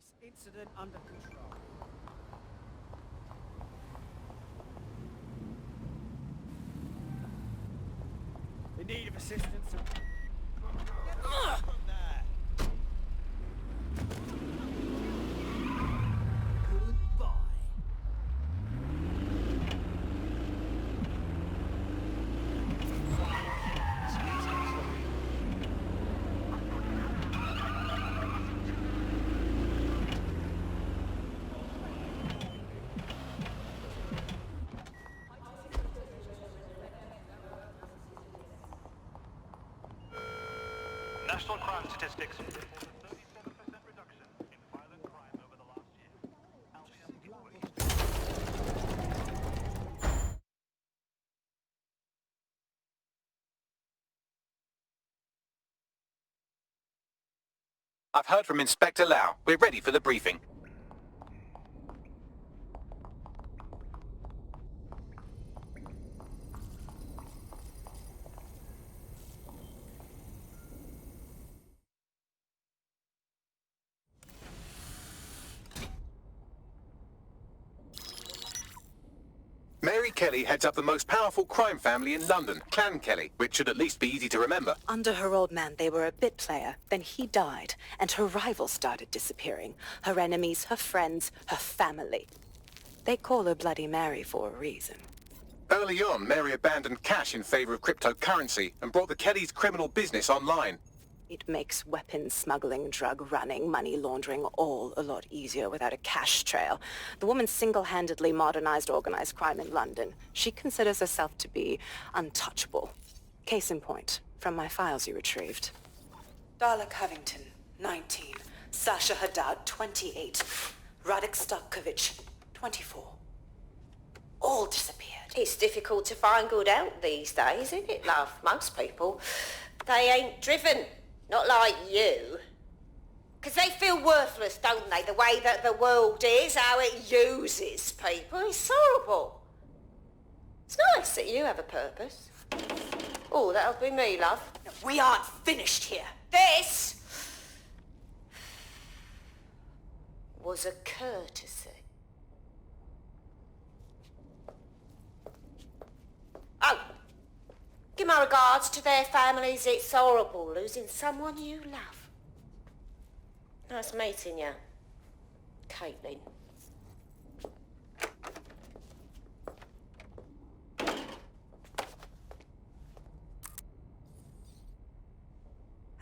This incident under control. In need of assistance. National crime statistics. 37% reduction in violent crime over the last year. I've heard from Inspector Lau. We're ready for the briefing. Mary Kelly heads up the most powerful crime family in London, Clan Kelly, which should at least be easy to remember. Under her old man, they were a bit player. Then he died, and her rivals started disappearing. Her enemies, her friends, her family. They call her Bloody Mary for a reason. Early on, Mary abandoned cash in favor of cryptocurrency and brought the Kellys' criminal business online. It makes weapons smuggling, drug running, money laundering all a lot easier without a cash trail. The woman single-handedly modernized organized crime in London. She considers herself to be untouchable. Case in point, from my files you retrieved. Darla Covington, 19. Sasha Haddad, 28. Radek Starkovich, 24. All disappeared. It's difficult to find good help these days, isn't it, love? Most people, they ain't driven. Not like you. 'Cause they feel worthless, don't they? The way that the world is, how it uses people. It's horrible. It's nice that you have a purpose. Oh, that'll be me, love. No, we aren't finished here. This was a courtesy. Oh, give my regards to their families. It's horrible losing someone you love. Nice meeting you, Caitlin.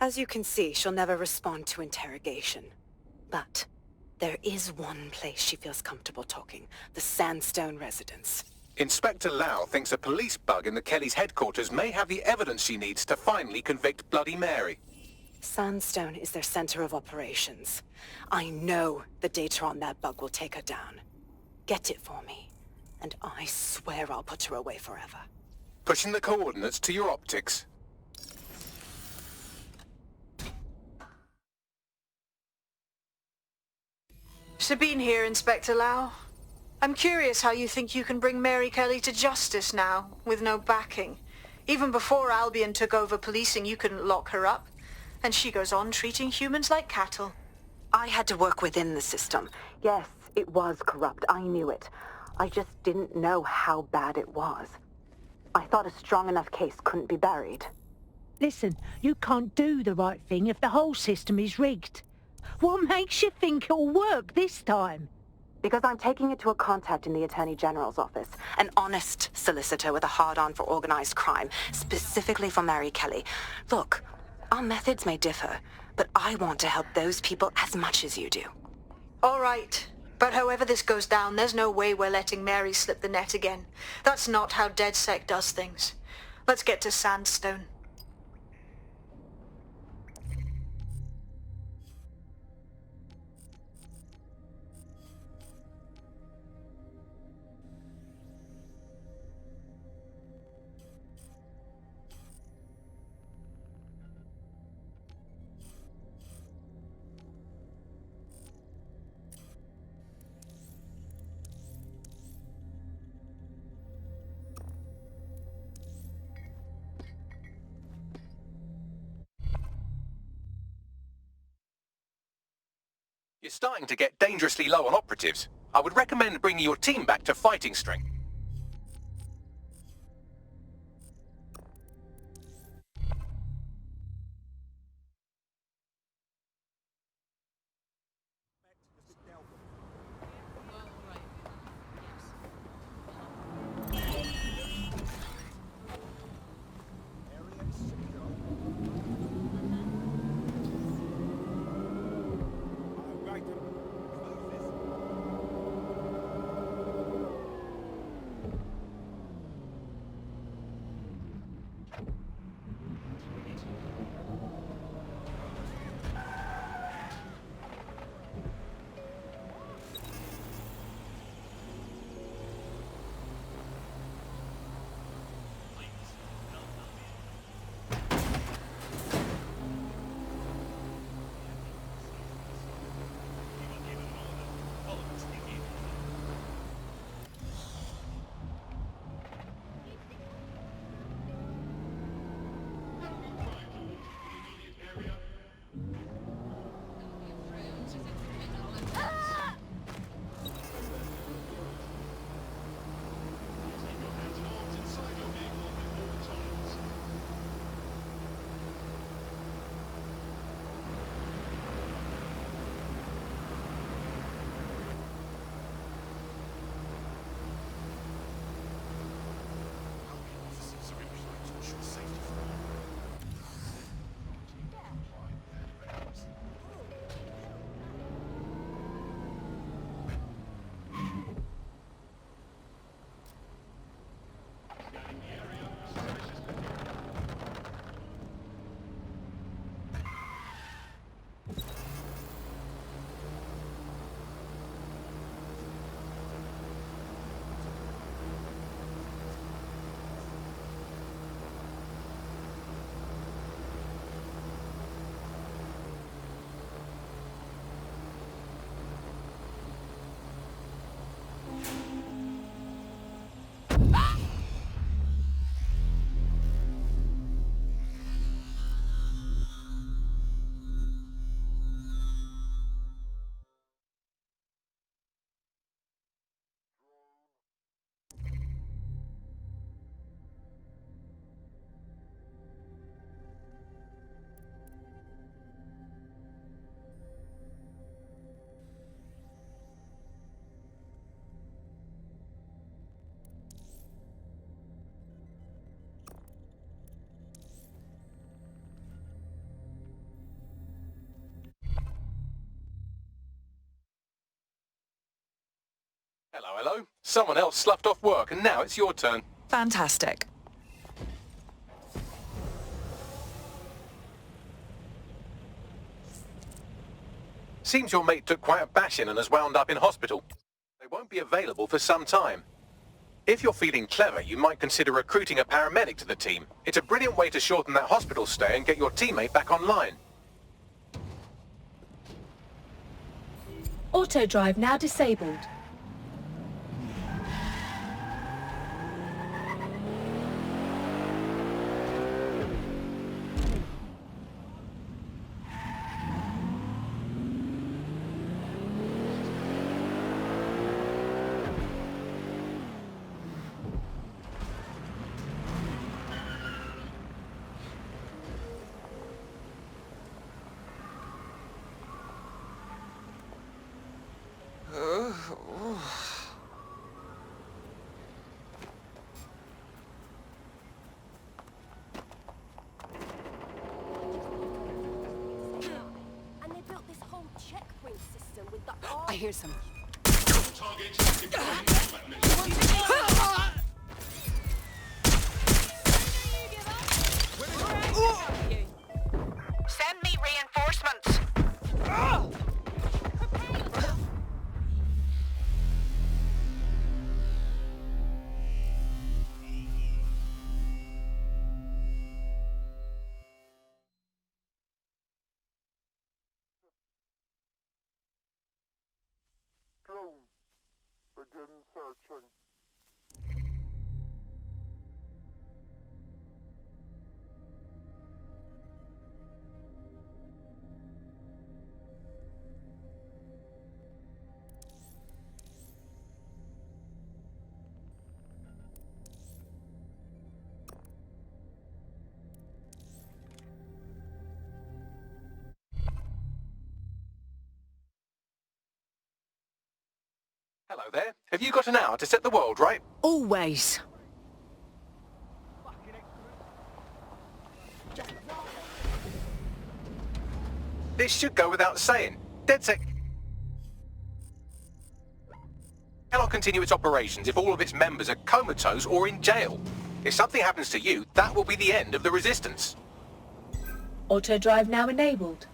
As you can see, she'll never respond to interrogation. But there is one place she feels comfortable talking. The Sandstone residence. Inspector Lau thinks a police bug in the Kellys' headquarters may have the evidence she needs to finally convict Bloody Mary. Sandstone is their center of operations. I know the data on that bug will take her down. Get it for me, and I swear I'll put her away forever. Pushing the coordinates to your optics. Sabine here, Inspector Lau. I'm curious how you think you can bring Mary Kelly to justice now, with no backing. Even before Albion took over policing, you couldn't lock her up. And she goes on treating humans like cattle. I had to work within the system. Yes, it was corrupt. I knew it. I just didn't know how bad it was. I thought a strong enough case couldn't be buried. Listen, you can't do the right thing if the whole system is rigged. What makes you think it'll work this time? Because I'm taking it to a contact in the Attorney General's office. An honest solicitor with a hard-on for organized crime, specifically for Mary Kelly. Look, our methods may differ, but I want to help those people as much as you do. All right. But however this goes down, there's no way we're letting Mary slip the net again. That's not how DedSec does things. Let's get to Sandstone. You're starting to get dangerously low on operatives. I would recommend bringing your team back to fighting strength. Hello, hello. Someone else sloughed off work and now it's your turn. Fantastic. Seems your mate took quite a bashing and has wound up in hospital. They won't be available for some time. If you're feeling clever, you might consider recruiting a paramedic to the team. It's a brilliant way to shorten that hospital stay and get your teammate back online. Auto drive now disabled. I hear some. Send me reinforcements. Begin searching. Hello there. Have you got an hour to set the world right? Always. This should go without saying. DedSec cannot continue its operations if all of its members are comatose or in jail. If something happens to you, that will be the end of the Resistance. Auto drive now enabled.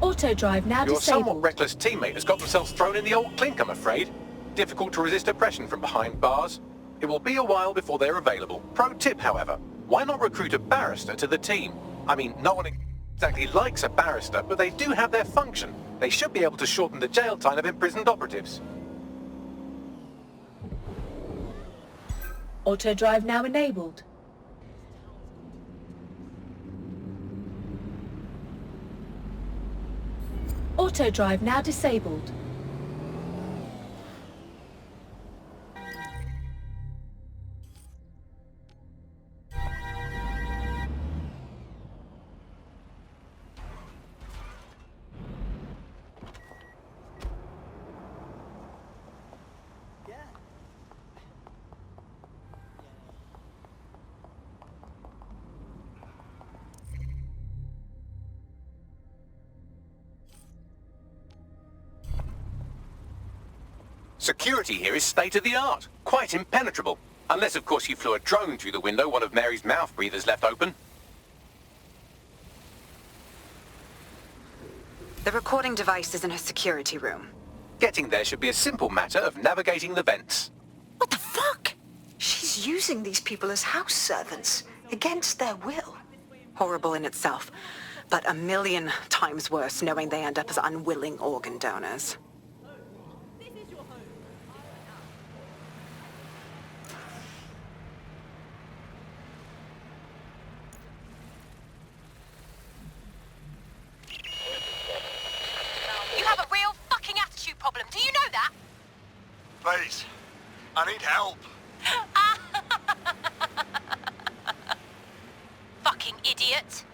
Auto drive now Your disabled. somewhat reckless teammate has got themselves thrown in the old clink, I'm afraid. Difficult to resist oppression from behind bars. It will be a while before they're available. Pro tip, however, why not recruit a barrister to the team? I mean, no one exactly likes a barrister, but they do have their function. They should be able to shorten the jail time of imprisoned operatives. Auto drive now enabled. Auto drive now disabled. Security here is state-of-the-art, quite impenetrable. Unless, of course, you flew a drone through the window one of Mary's mouth breathers left open. The recording device is in her security room. Getting there should be a simple matter of navigating the vents. What the fuck? She's using these people as house servants, against their will. Horrible in itself, but a million times worse knowing they end up as unwilling organ donors. You have a real fucking attitude problem. Do you know that? Please, I need help. Fucking idiot.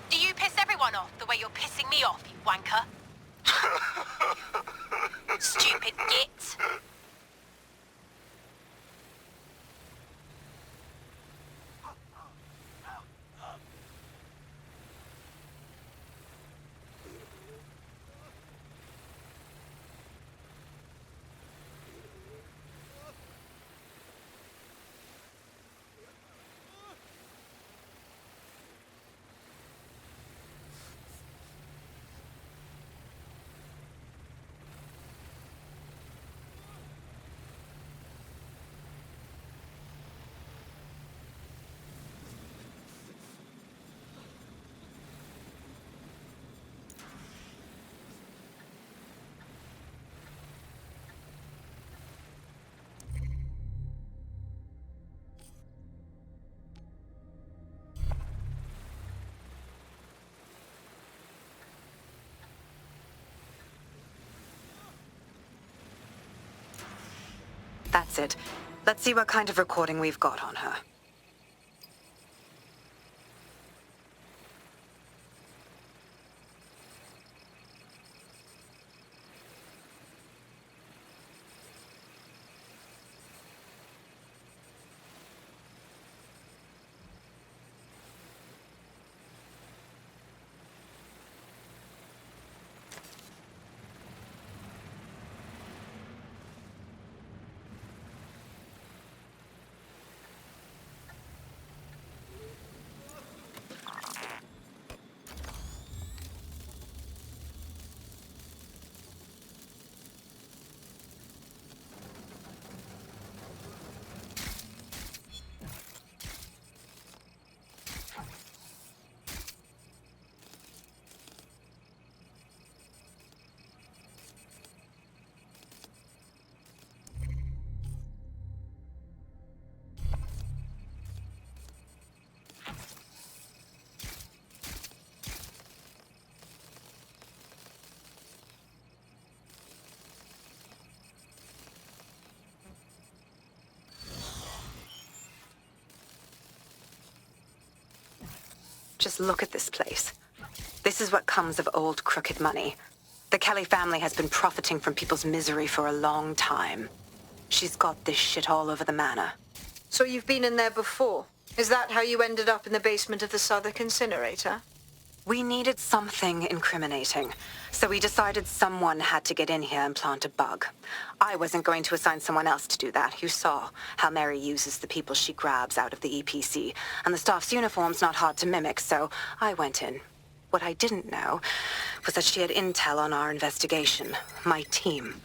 Do you piss everyone off the way you're pissing me off, you wanker? Stupid git. That's it. Let's see what kind of recording we've got on her. Just look at this place. This is what comes of old crooked money. The Kelly family has been profiting from people's misery for a long time. She's got this shit all over the manor. So you've been in there before? Is that how you ended up in the basement of the Southwark incinerator? We needed something incriminating, so we decided someone had to get in here and plant a bug. I wasn't going to assign someone else to do that. You saw how Mary uses the people she grabs out of the EPC, and the staff's uniform's not hard to mimic, so I went in. What I didn't know was that she had intel on our investigation, my team.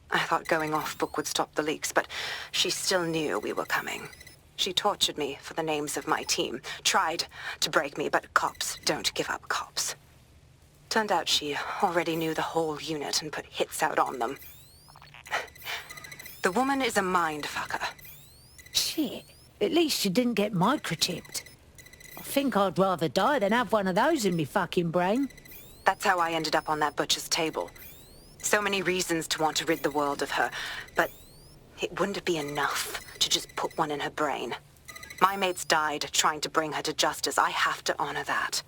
I thought going off book would stop the leaks, but she still knew we were coming. She tortured me for the names of my team, tried to break me, but cops don't give up cops. Turned out she already knew the whole unit and put hits out on them. The woman is a mindfucker. Shit. At least you didn't get microchipped. I think I'd rather die than have one of those in me fucking brain. That's how I ended up on that butcher's table. So many reasons to want to rid the world of her, but it wouldn't be enough to just put one in her brain. My mates died trying to bring her to justice. I have to honor that.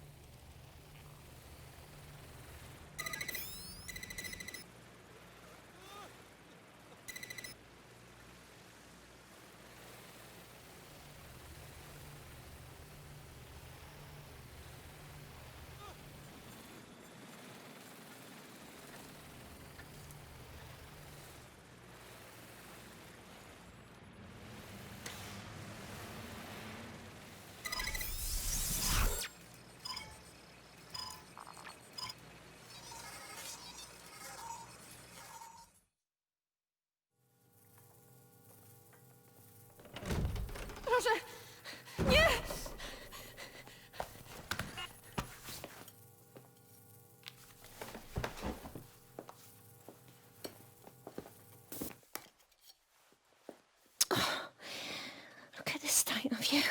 Look at the state of you.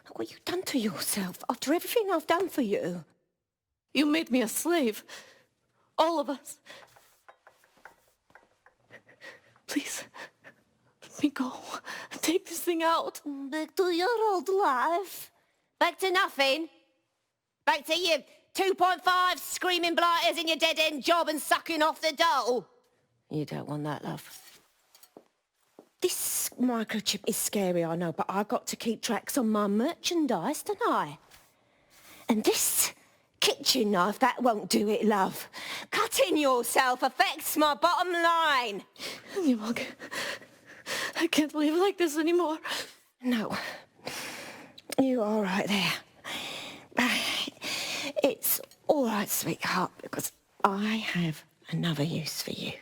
Look what you've done to yourself after everything I've done for you. You made me a slave. All of us. Please, let me go. Take this thing out. Back to your old life. Back to nothing. Back to you 2.5 screaming blighters in your dead-end job and sucking off the dole. You don't want that, love. This microchip is scary, I know, but I've got to keep tracks on my merchandise, don't I? And this kitchen knife, that won't do it, love. Cutting yourself affects my bottom line. I can't live like this anymore. No. You're all right there. It's all right, sweetheart, because I have another use for you.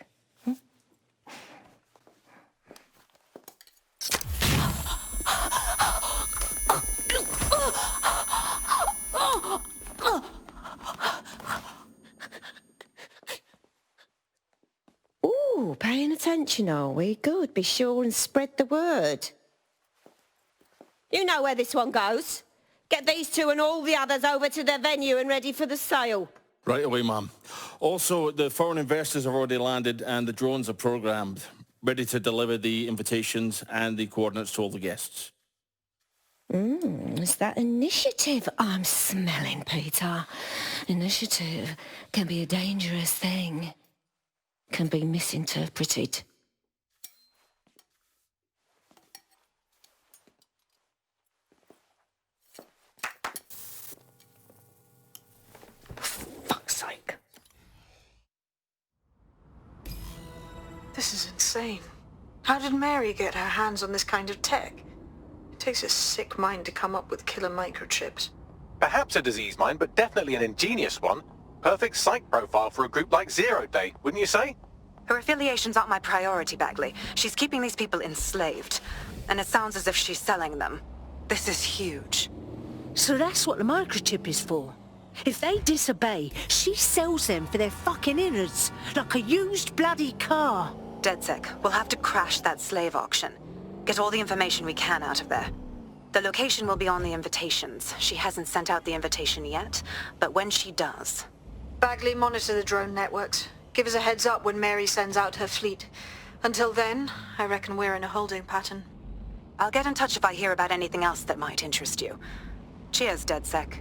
Ooh, paying attention, are we? Good. Be sure and spread the word. You know where this one goes. Get these two and all the others over to the venue and ready for the sale. Right away, ma'am. Also, the foreign investors have already landed and the drones are programmed, ready to deliver the invitations and the coordinates to all the guests. It's that initiative I'm smelling, Peter. Initiative can be a dangerous thing. Can be misinterpreted. For fuck's sake. This is insane. How did Mary get her hands on this kind of tech? It takes a sick mind to come up with killer microchips. Perhaps a disease mind, but definitely an ingenious one. Perfect psych profile for a group like Zero Day, wouldn't you say? Her affiliations aren't my priority, Bagley. She's keeping these people enslaved. And it sounds as if she's selling them. This is huge. So that's what the microchip is for. If they disobey, she sells them for their fucking innards, like a used bloody car. DedSec, we'll have to crash that slave auction. Get all the information we can out of there. The location will be on the invitations. She hasn't sent out the invitation yet, but when she does... Bagley, monitor the drone networks. Give us a heads up when Mary sends out her fleet. Until then, I reckon we're in a holding pattern. I'll get in touch if I hear about anything else that might interest you. Cheers, DedSec.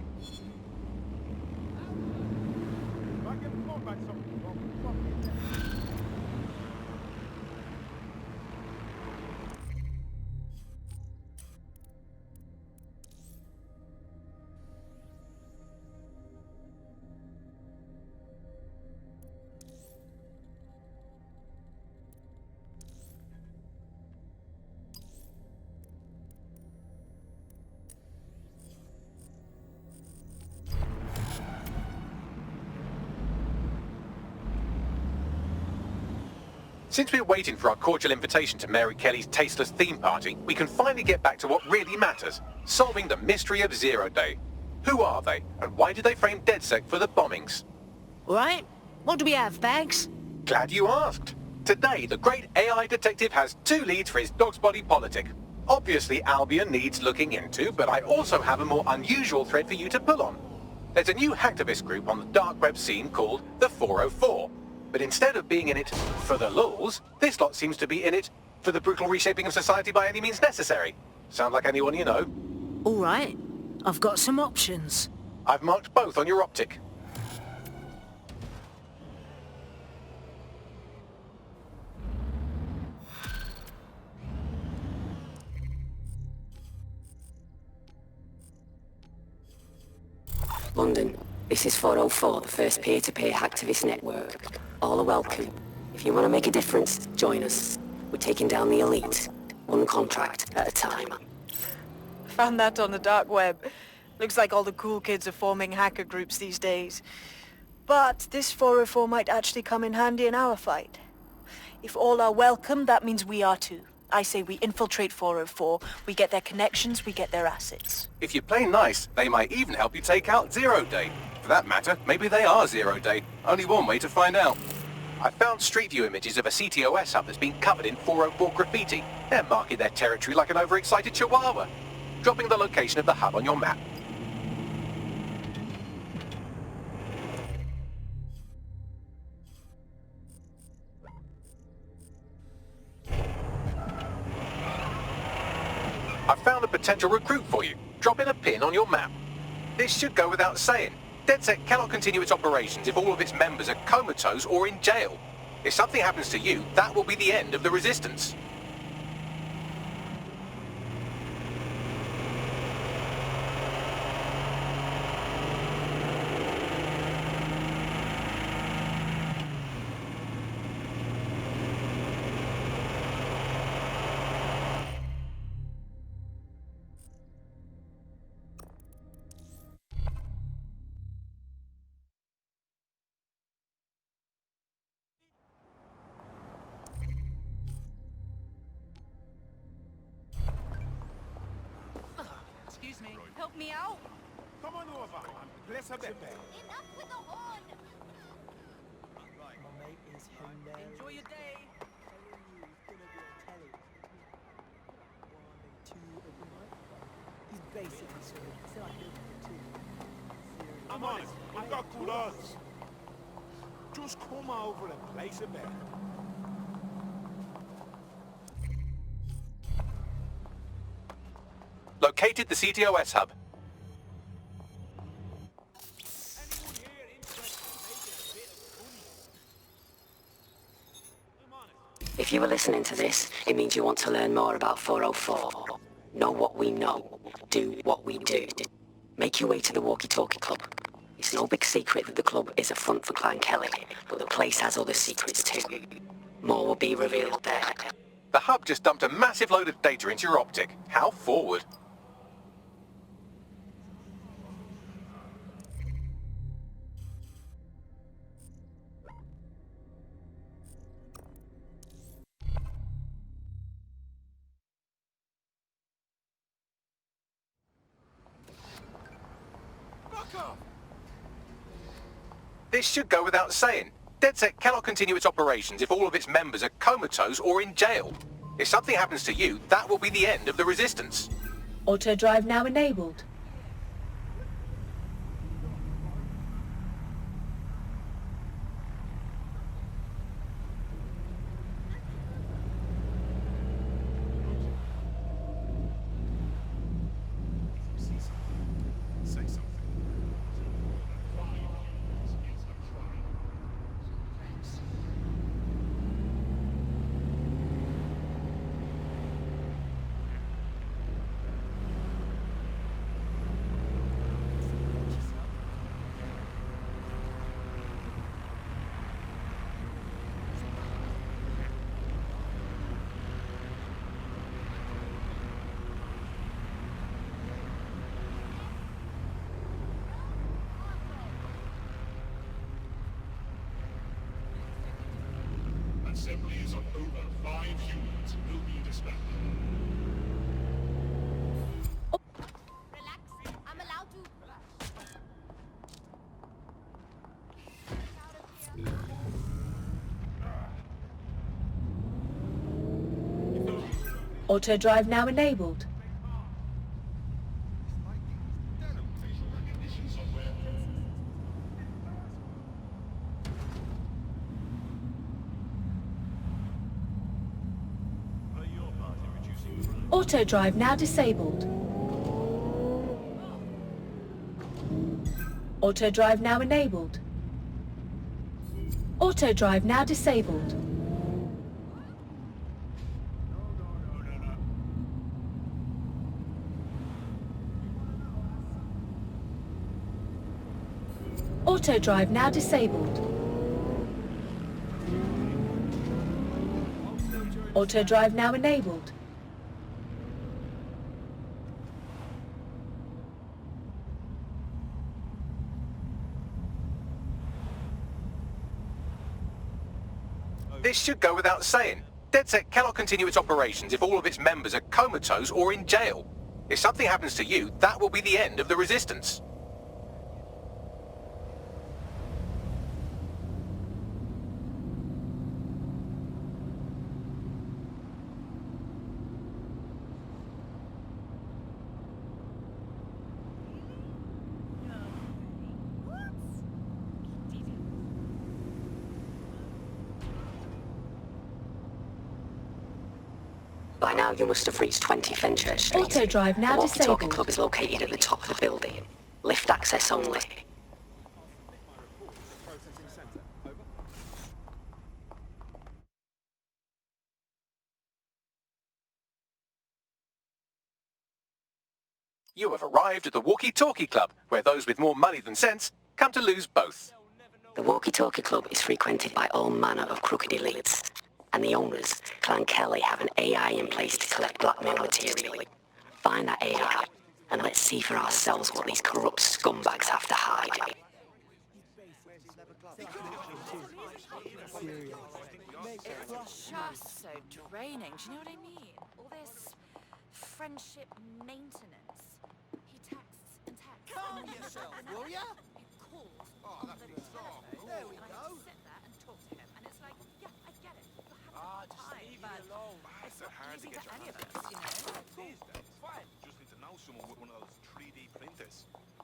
Since we're waiting for our cordial invitation to Mary Kelly's tasteless theme party, we can finally get back to what really matters, solving the mystery of Zero Day. Who are they, and why did they frame DedSec for the bombings? Right, what do we have, Bags? Glad you asked. Today, the great AI detective has 2 leads for his dog's body politic. Obviously, Albion needs looking into, but I also have a more unusual thread for you to pull on. There's a new hacktivist group on the dark web scene called the 404. But instead of being in it for the lulz, this lot seems to be in it for the brutal reshaping of society by any means necessary. Sound like anyone you know? All right, I've got some options. I've marked both on your optic. London, this is 404, the first peer-to-peer hacktivist network. All are welcome. If you want to make a difference, join us. We're taking down the elite, one contract at a time. Found that on the dark web. Looks like all the cool kids are forming hacker groups these days. But this 404 might actually come in handy in our fight. If all are welcome, that means we are too. I say we infiltrate 404, we get their connections, we get their assets. If you play nice, they might even help you take out Zero Day. For that matter, maybe they are Zero Day. Only one way to find out. I found street view images of a CTOS hub that's been covered in 404 graffiti. They're marking their territory like an overexcited chihuahua. Dropping the location of the hub on your map. I found a potential recruit for you. Drop in a pin on your map. This should go without saying. DedSec cannot continue its operations if all of its members are comatose or in jail. If something happens to you, that will be the end of the resistance. Excuse me, help me out. Come on over and place a bet. Enough with the horn. Right. My mate is hilarious. Enjoy your day. He's basically sort of, it's like I'm on it. I've got good odds. Just come over and place a bet. Located the CTOS hub. If you were listening to this, it means you want to learn more about 404. Know what we know. Do what we do. Make your way to the Walkie Talkie Club. It's no big secret that the club is a front for Clan Kelly, but the place has other secrets too. More will be revealed there. The hub just dumped a massive load of data into your optic. How forward? This should go without saying. DedSec cannot continue its operations if all of its members are comatose or in jail. If something happens to you, that will be the end of the resistance. Auto drive now enabled. Assemblies of over 5 units will be dispatched. Relax. I'm allowed to. Auto drive now enabled. Auto drive now disabled. Auto drive now enabled. Auto drive now disabled. Auto drive now disabled. Auto drive now enabled. This should go without saying. DedSec cannot continue its operations if all of its members are comatose or in jail. If something happens to you, that will be the end of the Resistance. By now, you must have reached 20 Fenchurch Street. Auto drive now The walkie-talkie disabled. club is located at the top of the building. Lift access only. You have arrived at the Walkie-Talkie Club, where those with more money than sense come to lose both. The walkie-talkie club is frequented by all manner of crooked elites, and the owners, Clan Kelly, have an AI in place to collect blackmail material. Find that AI, and let's see for ourselves what these corrupt scumbags have to hide. It's just so draining, do you know what I mean? All this friendship maintenance. He texts and texts. Calm yourself, will ya? He calls Oh, on the telephone. There we and I go. have to sit there and talk to him. And it's like, yeah, I get it. You're having a just time, leave me but alone. it's not hard to easy get for your any of hands us, you know? These days, fine. Just need to know someone with one of those 3D printers.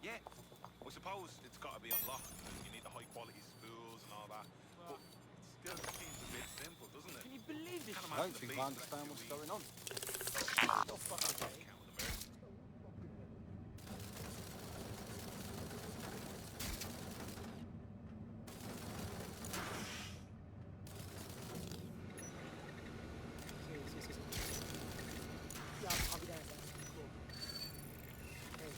Yeah. I suppose it's got to be unlocked. You need the high quality spools and all that. But it still seems a bit simple, doesn't it? Can you believe this? I don't think I understand what's going on. Yeah, I'll be there. Cool. Hey.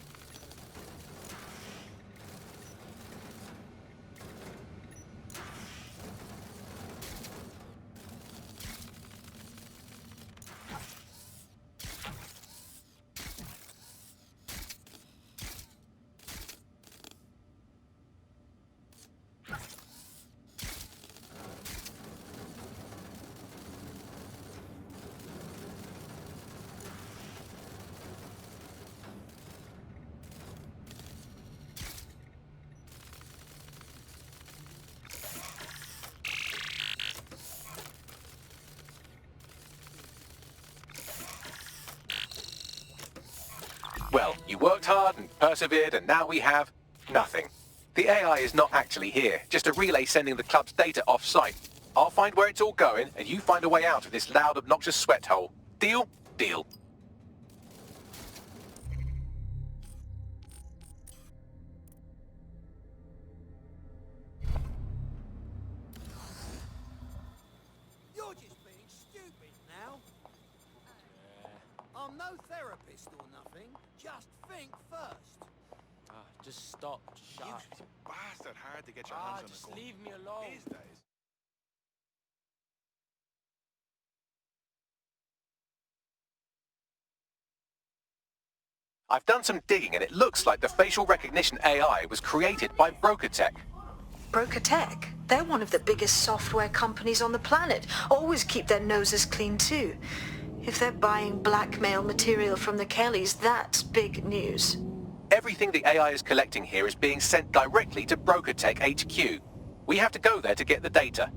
Well, you worked hard and persevered, and now we have nothing. The AI is not actually here, just a relay sending the club's data off-site. I'll find where it's all going, and you find a way out of this loud, obnoxious sweat hole. Deal? Deal. You're just being stupid now. I'm no therapist or nothing. Just think first. Just stop. Just shut up. It's bastard hard to get your hands on a Just gun. leave me alone. These days. I've done some digging, and it looks like the facial recognition AI was created by Broker Tech. Broker Tech. They're one of the biggest software companies on the planet. Always keep their noses clean too. If they're buying blackmail material from the Kellys, that's big news. Everything the AI is collecting here is being sent directly to Broker Tech HQ. We have to go there to get the data.